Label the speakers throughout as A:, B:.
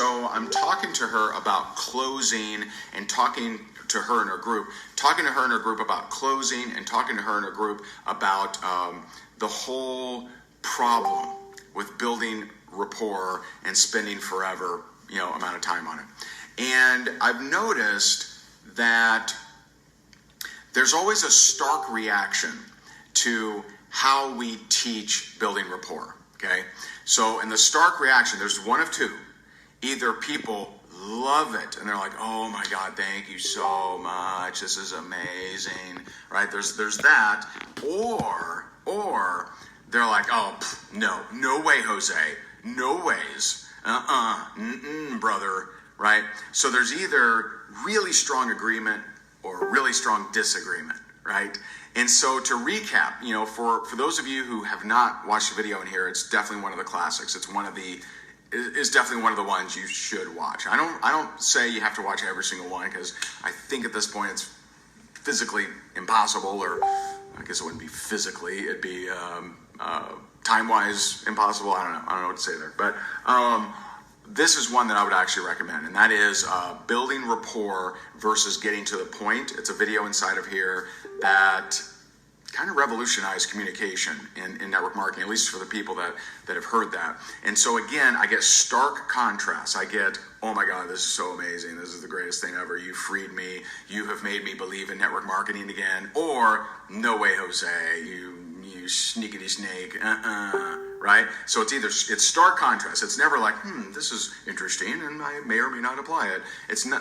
A: so I'm talking to her about closing and talking to her and her group about closing and talking to her and her group about the whole problem with building rapport and spending forever, amount of time on it. And I've noticed that there's always a stark reaction to how we teach building rapport, okay? So in the stark reaction, there's one of two. Either people love it and they're like, oh my God, thank you so much, this is amazing, right? There's that, or they're like, oh, no way, Jose, no ways, brother, right? So there's either really strong agreement or really strong disagreement, right? And so to recap, for those of you who have not watched the video in here, it's definitely one of the classics. It's definitely one of the ones you should watch. I don't say you have to watch every single one, because I think at this point it's physically impossible, or I guess it wouldn't be physically, it'd be time-wise impossible. I don't know what to say there. But this is one that I would actually recommend, and that is building rapport versus getting to the point. It's a video inside of here that kind of revolutionized communication in network marketing, at least for the people that have heard that. And so again, I get stark contrasts. I get, oh my God, this is so amazing. This is the greatest thing ever. You freed me. You have made me believe in network marketing again. Or, no way, Jose, you sneakity snake, right? So it's stark contrast. It's never like, this is interesting and I may or may not apply it.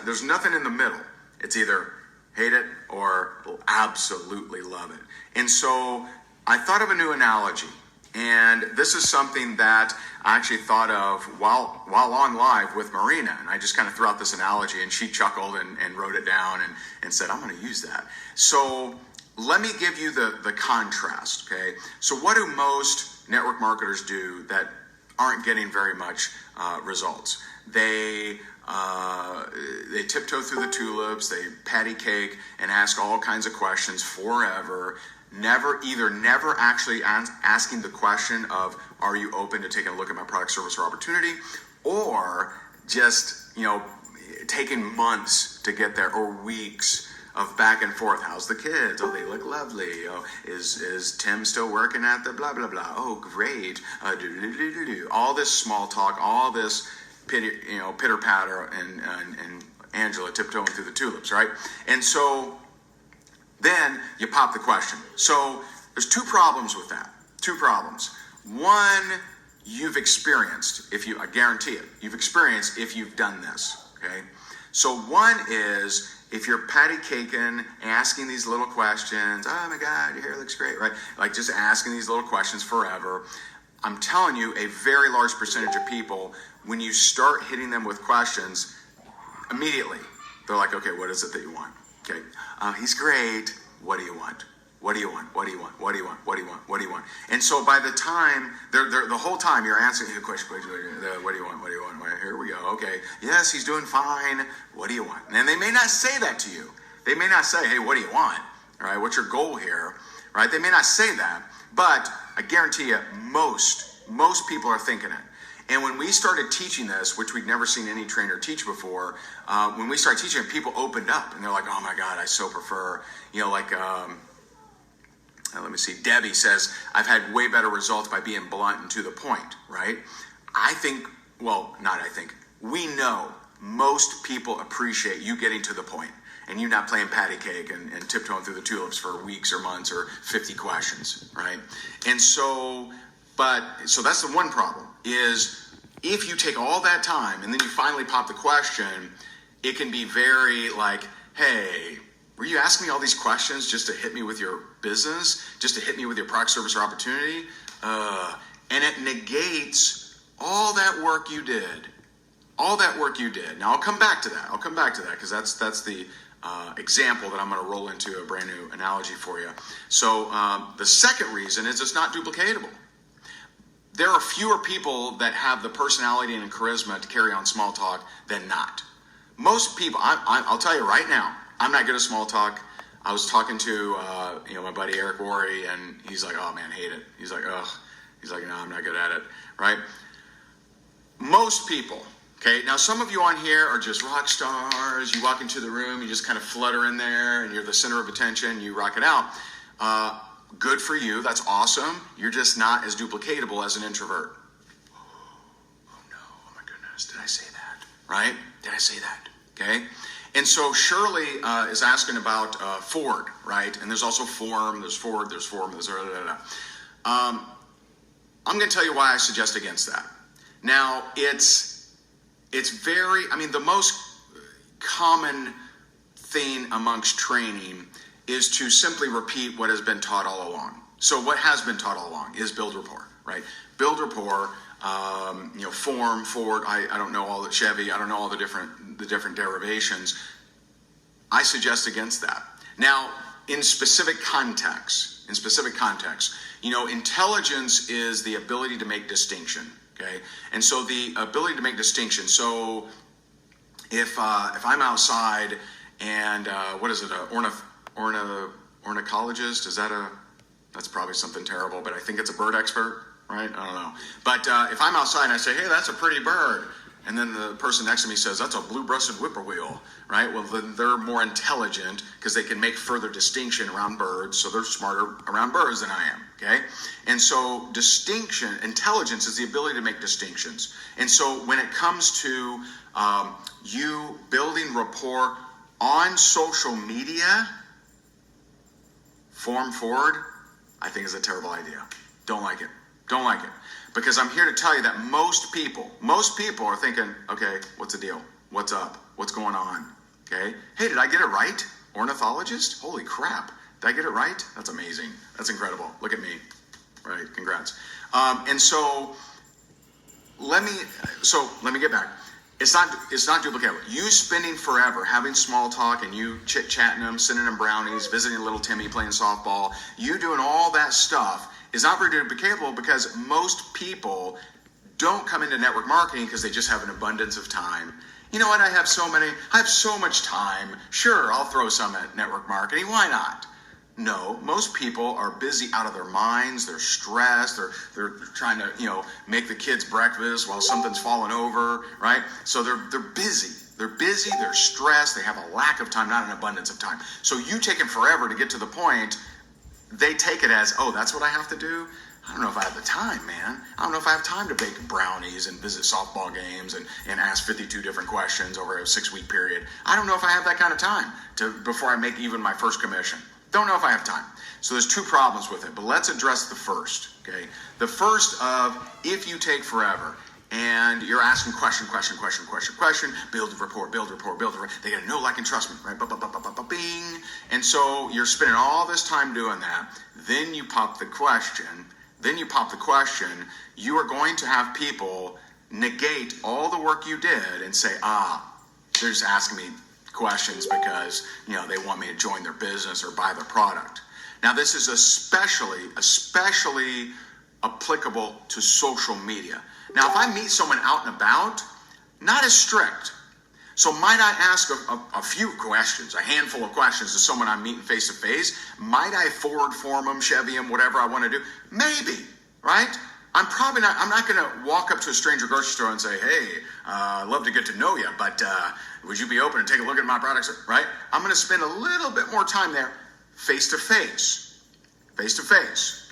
A: There's nothing in the middle. It's either hate it or absolutely love it. And so I thought of a new analogy, and this is something that I actually thought of while on live with Marina, and I just kind of threw out this analogy, and she chuckled and wrote it down and said, I'm going to use that. So let me give you the contrast, okay? So what do most network marketers do that aren't getting very much results? They tiptoe through the tulips, they patty cake and ask all kinds of questions forever, never actually asking the question of, are you open to taking a look at my product, service, or opportunity, or just, taking months to get there, or weeks of back and forth. How's the kids? Oh, they look lovely. Oh, is Tim still working at the blah, blah, blah? Oh, great. All this small talk, all this pitter patter, and Angela tiptoeing through the tulips, right? And so then you pop the question. So there's two problems with that. Two problems. One, you've experienced, I guarantee it, you've experienced if you've done this, okay? So one is, if you're patty caking, asking these little questions, oh my God, your hair looks great, right? Like just asking these little questions forever. I'm telling you, a very large percentage of people, when you start hitting them with questions, immediately, they're like, okay, what is it that you want? Okay, he's great. What do you want? What do you want? What do you want? What do you want? What do you want? What do you want? And so by the time, they're the whole time you're answering the question, what do you want? What do you want? Here we go. Okay, yes, he's doing fine. What do you want? And they may not say that to you. They may not say, hey, what do you want? All right, what's your goal here? Right? They may not say that, but I guarantee you, most people are thinking it. And when we started teaching this, which we'd never seen any trainer teach before, when we started teaching it, people opened up and they're like, oh my God, I so prefer, let me see, Debbie says, I've had way better results by being blunt and to the point, right? We know most people appreciate you getting to the point and you not playing patty cake and tiptoeing through the tulips for weeks or months or 50 questions, right? And so that's the one problem, is if you take all that time and then you finally pop the question, it can be very like, hey, were you asking me all these questions just to hit me with your business? Just to hit me with your product, service, or opportunity? And it negates all that work you did. All that work you did. Now, I'll come back to that because that's the example that I'm going to roll into a brand new analogy for you. So the second reason is it's not duplicatable. There are fewer people that have the personality and charisma to carry on small talk than not. Most people, I'll tell you right now, I'm not good at small talk. I was talking to my buddy Eric Worre, and he's like, oh man, hate it. He's like, no, I'm not good at it, right? Most people Okay, now some of you on here are just rock stars. You walk into the room, you just kind of flutter in there, and you're the center of attention, you rock it out. Good for you, that's awesome. You're just not as duplicatable as an introvert. Oh no, oh my goodness, did I say that? Right? Did I say that? Okay? And so Shirley is asking about Ford, right? And there's also form, there's Ford, there's form, there's I'm going to tell you why I suggest against that. Now, it's very, the most common thing amongst training is to simply repeat what has been taught all along. So what has been taught all along is build rapport, right? Build rapport, form, Ford, I don't know all the Chevy, I don't know all the different derivations. I suggest against that. Now, in specific contexts, intelligence is the ability to make distinction, okay? And so the ability to make distinction. So if I'm outside and what is it, ornithologist? That's probably something terrible, but I think it's a bird expert, right? I don't know. But if I'm outside and I say, hey, that's a pretty bird, and then the person next to me says, that's a blue-breasted whippoorwill, right? Well, then they're more intelligent because they can make further distinction around birds, so they're smarter around birds than I am, okay? And so intelligence is the ability to make distinctions. And so when it comes to you building rapport on social media, form forward, I think is a terrible idea. Don't like it. Because I'm here to tell you that most people are thinking, okay, what's the deal? What's up? What's going on? Okay. Hey, did I get it right? Ornithologist? Holy crap. Did I get it right? That's amazing. That's incredible. Look at me. Right. Congrats. And so let me get back. It's not duplicatable. You spending forever having small talk and you chit-chatting them, sending them brownies, visiting little Timmy playing softball, you doing all that stuff is not very duplicatable because most people don't come into network marketing because they just have an abundance of time. You know what? I have so much time. Sure, I'll throw some at network marketing. Why not? No, most people are busy out of their minds. They're stressed. They're trying to, make the kids breakfast while something's falling over, right? So they're busy. They're stressed. They have a lack of time, not an abundance of time. So you taking forever to get to the point. They take it as, oh, that's what I have to do? I don't know if I have the time, man. I don't know if I have time to bake brownies and visit softball games and ask 52 different questions over a 6-week period. I don't know if I have that kind of time before I make even my first commission. Don't know if I have time. So there's two problems with it, but let's address the first, okay? The first of, if you take forever and you're asking question, build rapport. They gotta know, like, and trust me, right? Bing. And so you're spending all this time doing that. Then you pop the question. You are going to have people negate all the work you did and say, they're just asking me questions because, they want me to join their business or buy their product. Now, this is especially applicable to social media. Now, if I meet someone out and about, not as strict. So might I ask a few questions, a handful of questions to someone I'm meeting face to face? Might I forward form them, Chevy them, whatever I want to do? Maybe, right? I'm not going to walk up to a stranger grocery store and say, hey, I'd love to get to know you, but would you be open to take a look at my products, right? I'm going to spend a little bit more time there face to face,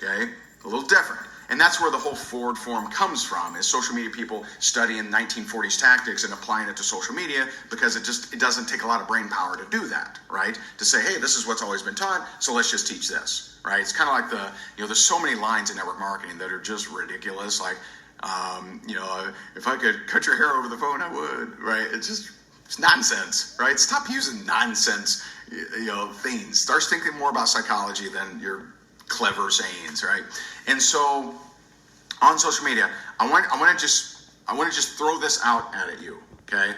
A: okay? A little different. And that's where the whole forward form comes from, is social media people studying 1940s tactics and applying it to social media because it doesn't take a lot of brain power to do that, right? To say, hey, this is what's always been taught, so let's just teach this, right? It's kind of like there's so many lines in network marketing that are just ridiculous. Like, if I could cut your hair over the phone, I would, right? It's nonsense, right? Stop using nonsense, things. Start thinking more about psychology than your clever sayings, right? And so on social media, I want to just throw this out at you, okay?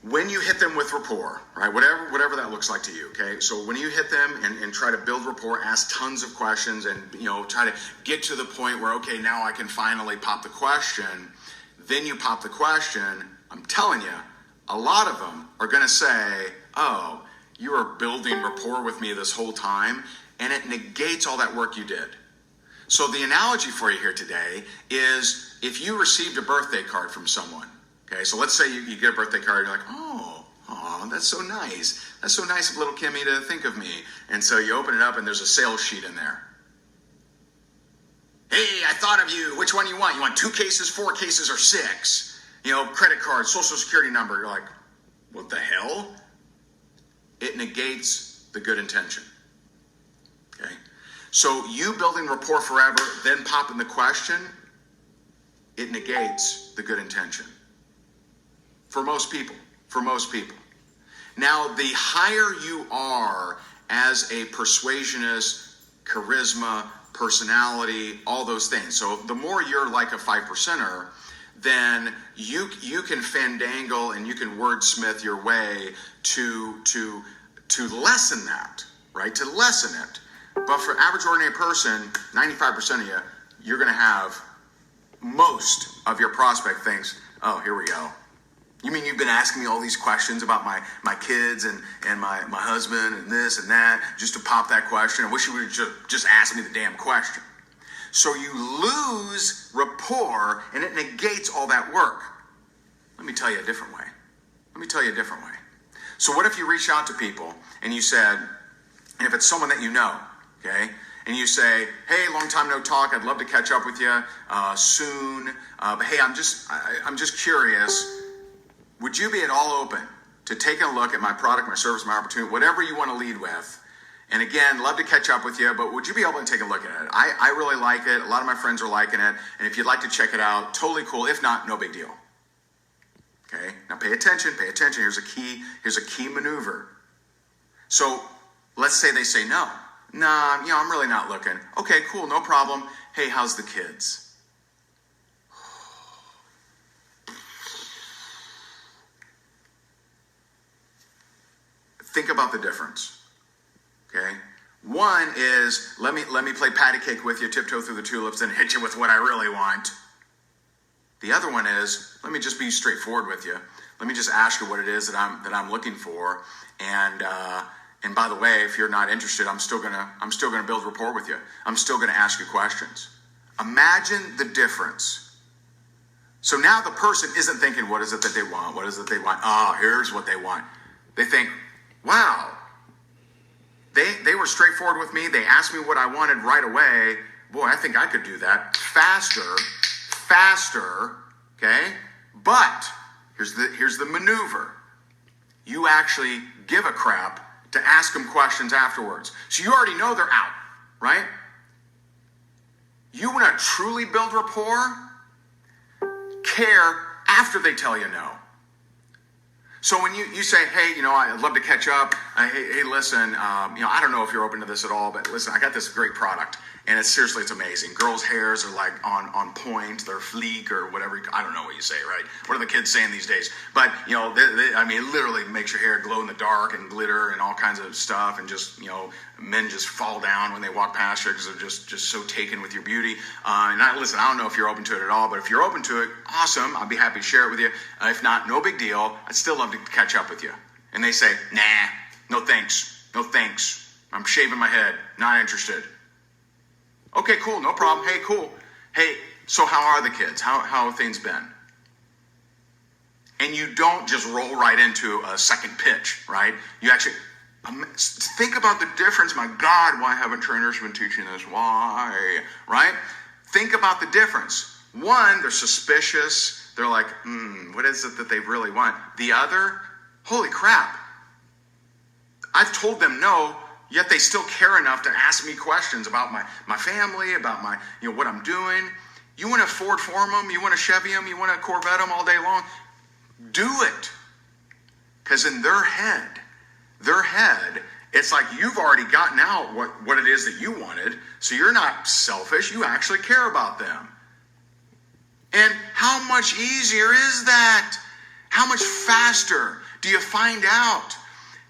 A: When you hit them with rapport, right? Whatever that looks like to you, okay? So when you hit them and try to build rapport, ask tons of questions and, try to get to the point where, okay, now I can finally pop the question. Then you pop the question. I'm telling you, a lot of them are going to say, oh, you are building rapport with me this whole time, and it negates all that work you did. So the analogy for you here today is if you received a birthday card from someone, Okay, so let's say you get a birthday card, you're like, oh, that's so nice. That's so nice of little Kimmy to think of me. And so you open it up and there's a sales sheet in there. Hey, I thought of you. Which one you want? You want 2 cases, 4 cases, or 6? Credit card, social security number. You're like, what the hell? It negates the good intention. Okay? So you building rapport forever, then popping the question, it negates the good intention. For most people. Now, the higher you are as a persuasionist, charisma, personality, all those things. So the more you're like a 5%er, then you can fandangle and you can wordsmith your way to lessen that, right? To lessen it. But for average ordinary person, 95% of you're going to have most of your prospect thinks, oh, here we go. You mean you've been asking me all these questions about my kids and my husband and this and that just to pop that question? I wish you would just ask me the damn question. So you lose rapport and it negates all that work. Let me tell you a different way. So what if you reach out to people and you said, and if it's someone that you know, okay, and you say, hey, long time no talk, I'd love to catch up with you soon, but hey, I'm just curious, would you be at all open to taking a look at my product, my service, my opportunity, whatever you want to lead with? And again, love to catch up with you, but would you be open to take a look at it? I really like it. A lot of my friends are liking it. And if you'd like to check it out, totally cool. If not, no big deal. Okay? Now pay attention. Here's a key maneuver. So let's say they say no. Nah, I'm really not looking. Okay, cool, no problem. Hey, how's the kids? Think about the difference, okay? One is, let me play patty cake with you, tiptoe through the tulips, and hit you with what I really want. The other one is, let me just be straightforward with you. Let me just ask you what it is that I'm looking for, and by the way, if you're not interested, I'm still gonna build rapport with you. I'm still gonna ask you questions. Imagine the difference. So now the person isn't thinking, what is it that they want? Oh, here's what they want. They think, wow, they were straightforward with me. They asked me what I wanted right away. Boy, I think I could do that faster, okay? But here's the maneuver. You actually give a crap to ask them questions afterwards. So you already know they're out, right? You want to truly build rapport? Care after they tell you no. So when you say, hey, I'd love to catch up. Hey, listen, I don't know if you're open to this at all, but listen, I got this great product, and it's amazing. Girls' hairs are like on point, they're fleek or whatever. I don't know what you say, right? What are the kids saying these days? But it literally makes your hair glow in the dark and glitter and all kinds of stuff, and just men just fall down when they walk past you because they're just so taken with your beauty. Listen, I don't know if you're open to it at all, but if you're open to it, awesome. I'll be happy to share it with you. If not, no big deal. I'd still love to catch up with you. And they say, nah, no thanks. I'm shaving my head. Not interested. Okay, cool, no problem. Hey, cool. Hey, so how are the kids? How have things been? And you don't just roll right into a second pitch, right? You actually think about the difference. My God, why haven't trainers been teaching this? Why? Right? Think about the difference. One, they're suspicious. They're like, what is it that they really want? The other, holy crap. I've told them no, yet they still care enough to ask me questions about my family, about my, what I'm doing. You want to Ford Form them? You want to Chevy them? You want to Corvette them all day long? Do it. Because in their head, it's like you've already gotten out what it is that you wanted. So you're not selfish. You actually care about them. And how much easier is that? How much faster do you find out?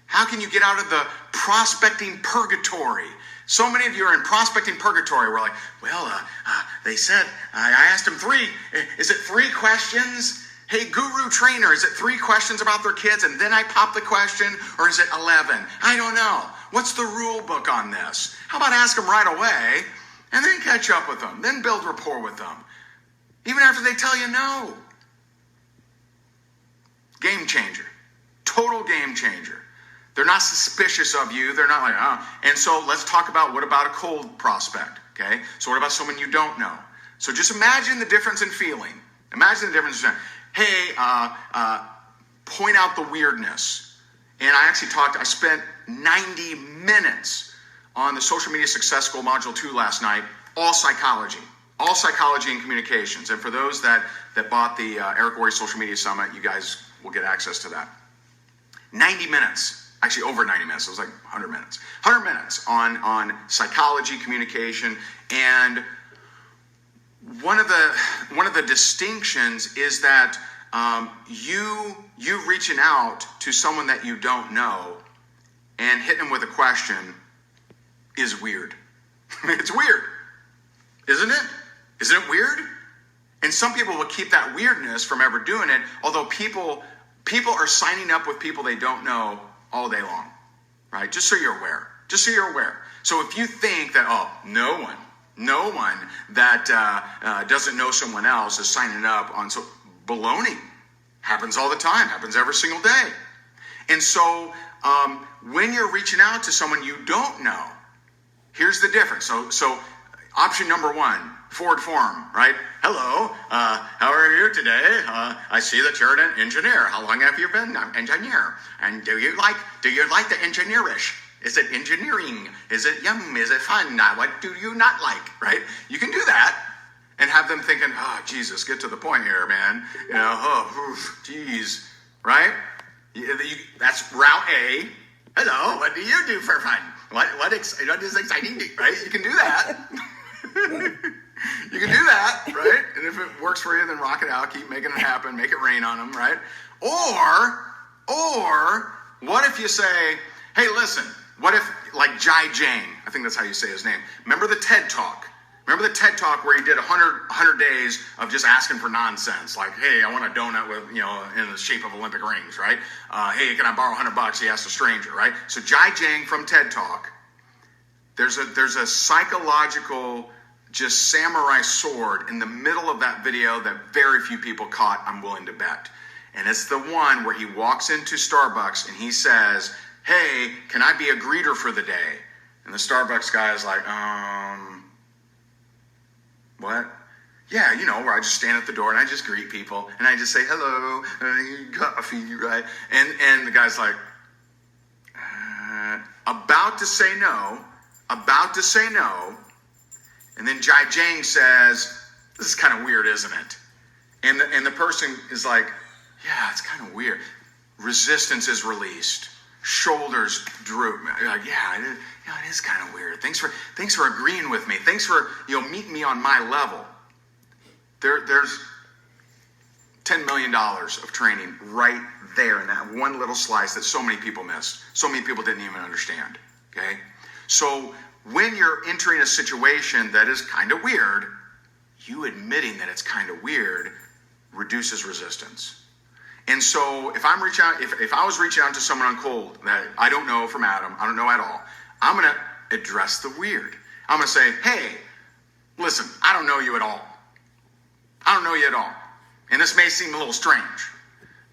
A: How can you get out of the prospecting purgatory? So many of you are in prospecting purgatory. We're like, they said, I asked them 3. Is it 3 questions? Hey, guru trainer, is it 3 questions about their kids and then I pop the question? Or is it 11? I don't know. What's the rule book on this? How about ask them right away and then catch up with them, then build rapport with them, even after they tell you no? Game changer. Total game changer. They're not suspicious of you. They're not like, oh. And so let's talk about, what about a cold prospect? Okay. So what about someone you don't know? So just imagine the difference in feeling. Imagine the difference in, hey, point out the weirdness. And I spent 90 minutes on the Social Media Success School Module 2 last night, all psychology and communications. And for those that bought the Eric Worre Social Media Summit, you guys will get access to that. 90 minutes, actually over 90 minutes, it was like 100 minutes. 100 minutes on psychology, communication, and one of the distinctions is that you reaching out to someone that you don't know and hitting them with a question is weird. It's weird, isn't it? Isn't it weird? And some people will keep that weirdness from ever doing it, although people are signing up with people they don't know all day long, right? Just so you're aware. So if you think that, no one that doesn't know someone else is signing up on, so baloney. Happens all the time, happens every single day. And so when you're reaching out to someone you don't know, here's the difference. So option number one, forward form, right? Hello, how are you today? I see that you're an engineer. How long have you been an engineer? And do you like the engineerish? Is it engineering? Is it yum? Is it fun? What do you not like, right? You can do that and have them thinking, oh, Jesus, get to the point here, man. Geez, right? That's route A. Hello, what do you do for fun? What is exciting, right? You can do that. You can do that, right? And if it works for you, then rock it out, keep making it happen, make it rain on them, right? Or what if you say, hey, listen, what if, like Jai Jang, I think that's how you say his name. Remember the TED Talk? Remember the TED Talk where he did 100 days of just asking for nonsense? Like, hey, I want a donut with, in the shape of Olympic rings, right? Hey, can I borrow $100? He asked a stranger, right? So Jai Jang from TED Talk, there's a psychological, just samurai sword in the middle of that video that very few people caught, I'm willing to bet. And it's the one where he walks into Starbucks and he says, hey, can I be a greeter for the day? And the Starbucks guy is like, what? Yeah, where I just stand at the door and I just greet people and I just say, hello, coffee, right? And the guy's like, about to say no. And then Jai Jang says, this is kind of weird, isn't it? And the person is like, yeah, it's kind of weird. Resistance is released. Shoulders droop. Like, yeah, it is kind of weird. Thanks for agreeing with me. Thanks for meeting me on my level. There's $10 million of training right there in that one little slice that so many people missed. So many people didn't even understand. Okay? So when you're entering a situation that is kind of weird, you admitting that it's kind of weird reduces resistance. And so if I was reaching out to someone on cold that I don't know from Adam, I don't know at all, I'm going to address the weird. I'm going to say, hey, listen, I don't know you at all. And this may seem a little strange,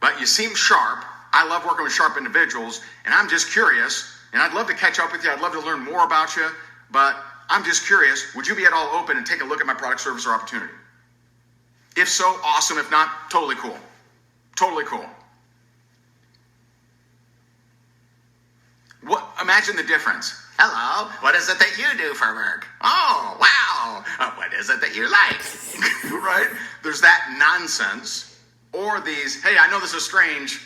A: but you seem sharp. I love working with sharp individuals, and I'm just curious, and I'd love to catch up with you. I'd love to learn more about you, but I'm just curious. Would you be at all open and take a look at my product, service, or opportunity? If so, awesome. If not, totally cool. Totally cool. Imagine the difference. Hello, what is it that you do for work? Oh, wow. What is it that you like? Right? There's that nonsense. Or these, hey, I know this is strange.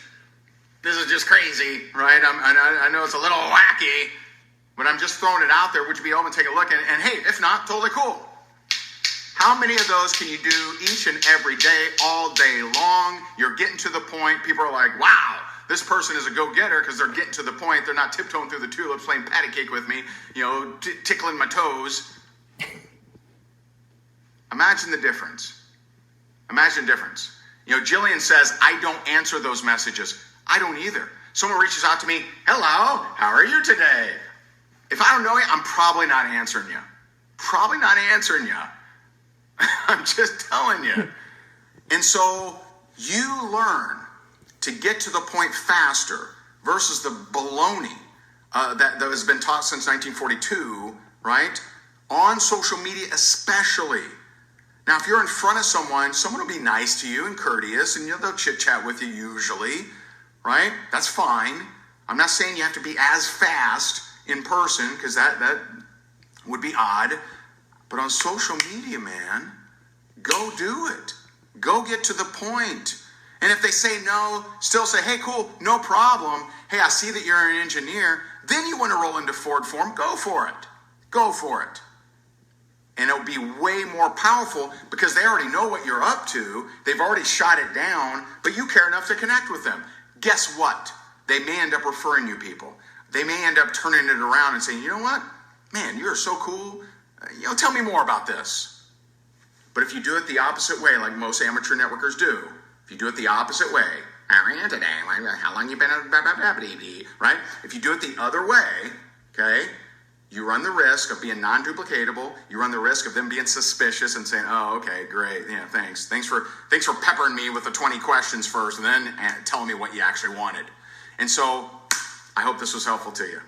A: This is just crazy, right? I know it's a little wacky, but I'm just throwing it out there. Would you be open to take a look? And hey, if not, totally cool. How many of those can you do each and every day, all day long? You're getting to the point. People are like, wow, this person is a go-getter because they're getting to the point. They're not tiptoeing through the tulips playing patty cake with me, tickling my toes. Imagine the difference. Jillian says, I don't answer those messages. I don't either. Someone reaches out to me, hello, how are you today? If I don't know you, I'm probably not answering you. I'm just telling you. And so you learn to get to the point faster versus the baloney that has been taught since 1942, right? On social media especially. Now, if you're in front of someone will be nice to you and courteous, and they'll chit-chat with you usually, right? That's fine. I'm not saying you have to be as fast in person, because that would be odd. But on social media, man, go do it. Go get to the point. And if they say no, still say, hey, cool, no problem. Hey, I see that you're an engineer. Then you want to roll into Ford form, go for it. Go for it. And it'll be way more powerful because they already know what you're up to. They've already shot it down, but you care enough to connect with them. Guess what? They may end up referring you people. They may end up turning it around and saying, you know what? Man, you're so cool. Tell me more about this. But if you do it the opposite way, like most amateur networkers do, if you do it the opposite way, today, how long you been at right? If you do it the other way, okay, you run the risk of being non-duplicatable. You run the risk of them being suspicious and saying, "Oh, okay, great, thanks. Thanks for peppering me with the 20 questions first, and then telling me what you actually wanted." And so, I hope this was helpful to you.